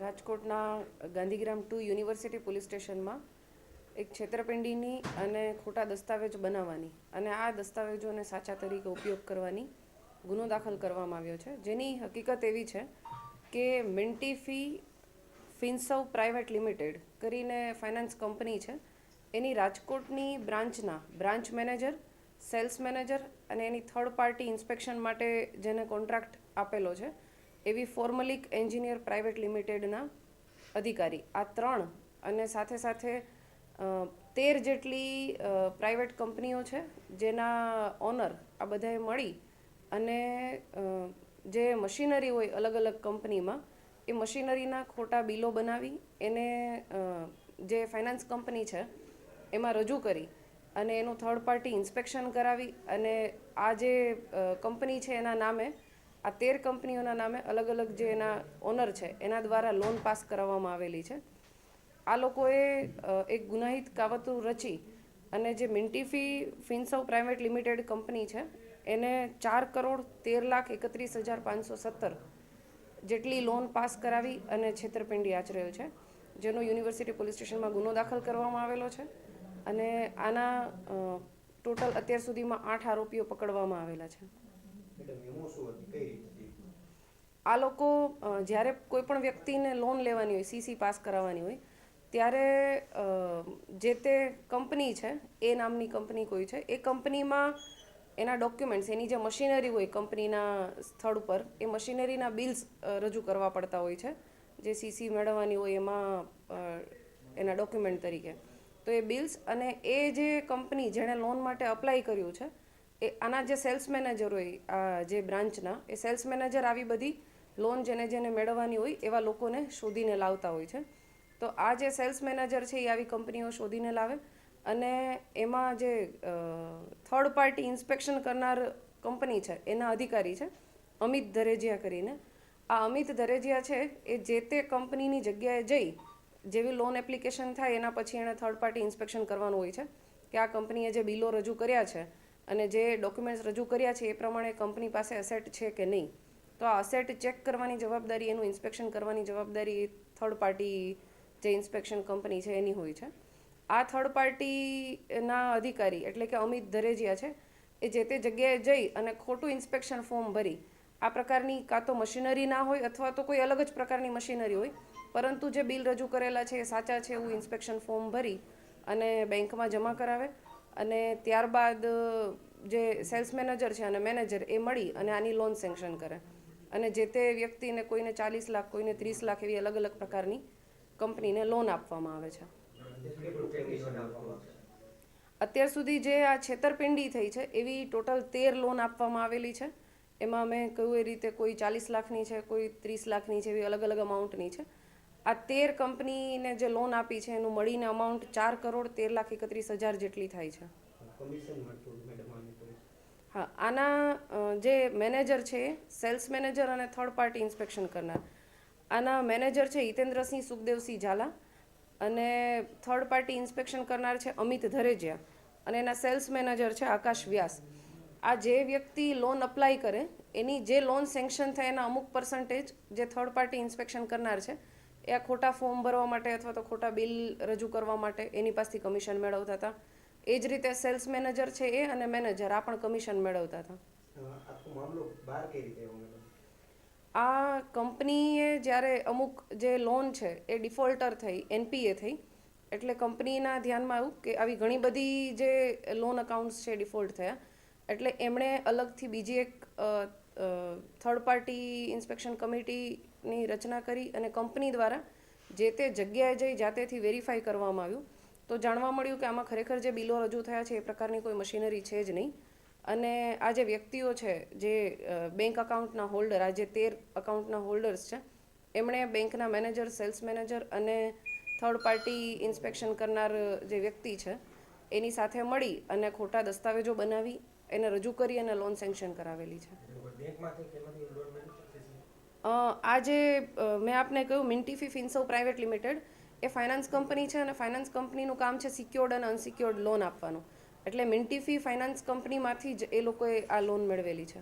રાજકોટના Gandhigram 2 university police સ્ટેશનમાં એક છેતરપિંડીની અને ખોટા દસ્તાવેજ બનાવવાની અને આ દસ્તાવેજોને સાચા તરીકે ઉપયોગ કરવાની ગુનો દાખલ કરવામાં આવ્યો છે, જેની હકીકત એવી છે કે મિન્ટીફી ફિન્સર્વ પ્રાઇવેટ લિમિટેડ કરીને ફાઇનાન્સ કંપની છે, એની રાજકોટની બ્રાન્ચ મેનેજર, સેલ્સ મેનેજર અને એની થર્ડ પાર્ટી ઇન્સ્પેક્શન માટે જેને કોન્ટ્રાક્ટ આપેલો છે એવી ફોર્મલિક એન્જિનિયર પ્રાઇવેટ લિમિટેડના અધિકારી, આ 3 અને સાથે સાથે 13 જેટલી પ્રાઇવેટ કંપનીઓ છે જેના ઓનર આ બધાએ મળી અને જે મશીનરી હોય અલગ અલગ કંપનીમાં એ મશીનરીના ખોટા બિલો બનાવી એને જે ફાઇનાન્સ કંપની છે એમાં રજૂ કરી અને એનું થર્ડ પાર્ટી ઇન્સ્પેક્શન કરાવી અને આ જે કંપની છે એના નામે આ 13 કંપનીઓના નામે અલગ અલગ જે એના ઓનર છે એના દ્વારા લોન પાસ કરાવવામાં આવેલી છે. આ લોકોએ એક ગુનાહિત કાવતરું રચી અને જે મિન્ટીફી ફિન્સર્વ પ્રાઇવેટ લિમિટેડ કંપની છે એને 4,13,31,517 જેટલી લોન પાસ કરાવી અને છેતરપિંડી આચરેલ છે, જેનો યુનિવર્સિટી પોલીસ સ્ટેશનમાં ગુનો દાખલ કરવામાં આવેલો છે અને આના ટોટલ અત્યાર સુધીમાં 8 આરોપીઓ પકડવામાં આવેલા છે. આ લોકો જ્યારે કોઈ પણ વ્યક્તિને લોન લેવાની હોય, સીસી પાસ કરાવવાની હોય ત્યારે જે તે કંપની છે એ નામની કંપની કોઈ છે એ કંપનીમાં એના ડોક્યુમેન્ટ્સ, એની જે મશીનરી હોય કંપનીના સ્થળ પર એ મશીનરીના બિલ્સ રજૂ કરવા પડતા હોય છે, જે સીસી મેળવવાની હોય એમાં એના ડોક્યુમેન્ટ તરીકે. તો એ બિલ્સ અને એ જે કંપની જેણે લોન માટે અપ્લાય કર્યું છે એ આના જે સેલ્સ મેનેજર હોય આ જે બ્રાન્ચના એ સેલ્સ મેનેજર આવી બધી લોન જેને મેળવવાની હોય એવા લોકોને શોધીને લાવતા હોય છે. તો આ જે સેલ્સ મેનેજર છે એ આવી કંપનીઓ શોધીને લાવે અને એમાં જે થર્ડ પાર્ટી ઇન્સ્પેક્શન કરનાર કંપની છે એના અધિકારી છે અમિત ધરેજિયા કરીને. આ અમિત ધરેજિયા છે એ જે તે કંપનીની જગ્યાએ જઈ જેવી લોન એપ્લિકેશન થાય એના પછી એણે થર્ડ પાર્ટી ઇન્સ્પેક્શન કરવાનું હોય છે કે આ કંપનીએ જે બિલો રજૂ કર્યા છે અને જે ડોક્યુમેન્ટ્સ રજૂ કર્યા છે એ પ્રમાણે કંપની પાસે અસેટ છે કે નહીં. તો આ અસેટ ચેક કરવાની જવાબદારી, એનું ઇન્સ્પેક્શન કરવાની જવાબદારી થર્ડ પાર્ટી જે ઇન્સ્પેક્શન કંપની છે એની હોય છે. આ થર્ડ પાર્ટીના અધિકારી એટલે કે અમિત ધરેજિયા છે એ જે તે જગ્યાએ જઈ અને ખોટું ઇન્સ્પેક્શન ફોર્મ ભરી આ પ્રકારની કાં તો મશીનરી ના હોય અથવા તો કોઈ અલગ જ પ્રકારની મશીનરી હોય પરંતુ જે બિલ રજૂ કરેલા છે એ સાચા છે એવું ઇન્સ્પેક્શન ફોર્મ ભરી અને બેંકમાં જમા કરાવે અને ત્યારબાદ જે સેલ્સ મેનેજર છે અને મેનેજર એ મળી અને આની લોન સેન્કશન કરે અને જે તે વ્યક્તિને કોઈને 40 લાખ, કોઈને 30 લાખ એવી અલગ અલગ પ્રકારની કંપનીને લોન આપવામાં આવે છે. અત્યાર સુધી જે આ છેતરપિંડી થઈ છે એવી ટોટલ 13 લોન આપવામાં આવેલી છે. એમાં મેં કહ્યું એ રીતે કોઈ 40 લાખની છે, કોઈ 30 લાખની છે, એવી અલગ અલગ અમાઉન્ટની છે. આ 13 કંપનીને જે લોન આપી છે એનું મળીને અમાઉન્ટ 4,13,31,000 જેટલી થાય છે. હા, આના જે મેનેજર છે સેલ્સ મેનેજર અને થર્ડ પાર્ટી ઇન્સ્પેક્શન કરનાર, આના મેનેજર છે હિતેન્દ્રસિંહ સુખદેવસિંહ ઝાલા અને થર્ડ પાર્ટી ઇન્સ્પેક્શન કરનાર છે અમિત ધરેજિયા અને એના સેલ્સ મેનેજર છે આકાશ વ્યાસ. આ જે વ્યક્તિ લોન અપ્લાય કરે એની જે લોન સેન્કશન થાય એના અમુક પર્સન્ટેજ જે થર્ડ પાર્ટી ઇન્સ્પેક્શન કરનાર છે એ આ ખોટા ફોર્મ ભરવા માટે અથવા તો ખોટા બિલ રજૂ કરવા માટે એની પાસેથી કમિશન મેળવતા હતા. એ જ રીતે સેલ્સ મેનેજર છે એ અને મેનેજર આ પણ કમિશન મેળવતા હતા. આ કંપનીએ જ્યારે અમુક જે લોન છે એ ડિફોલ્ટર થઈ, એનપીએ થઈ, એટલે કંપનીના ધ્યાનમાં આવ્યું કે આવી ઘણી બધી જે લોન અકાઉન્ટ્સ છે ડિફોલ્ટ થયા એટલે એમણે અલગથી બીજી એક થર્ડ પાર્ટી ઇન્સ્પેક્શન કમિટીની રચના કરી અને કંપની દ્વારા જે તે જગ્યાએ જઈ જાતેથી વેરીફાઈ કરવામાં આવ્યું તો જાણવા મળ્યું કે આમાં ખરેખર જે બિલો રજૂ થયા છે એ પ્રકારની કોઈ મશીનરી છે જ નહીં અને આ જે વ્યક્તિઓ છે જે બેંક અકાઉન્ટના હોલ્ડર, આ જે 13 અકાઉન્ટના હોલ્ડર્સ છે એમણે બેંકના મેનેજર, સેલ્સ મેનેજર અને થર્ડ પાર્ટી ઇન્સ્પેક્શન કરનાર જે વ્યક્તિ છે એની સાથે મળી અને ખોટા દસ્તાવેજો બનાવી એને રજૂ કરી અને લોન સેન્કશન કરાવેલી છે. આ જે મેં આપને કહ્યું મિન્ટીફી ફિન્સર્વ પ્રાઇવેટ લિમિટેડ એ ફાઇનાન્સ કંપની છે અને ફાઇનાન્સ કંપનીનું કામ છે સિક્યોર્ડ અને અનસિક્યોર્ડ લોન આપવાનું. એટલે મિન્ટીફી ફાઇનાન્સ કંપનીમાંથી જ એ લોકોએ આ લોન મેળવેલી છે.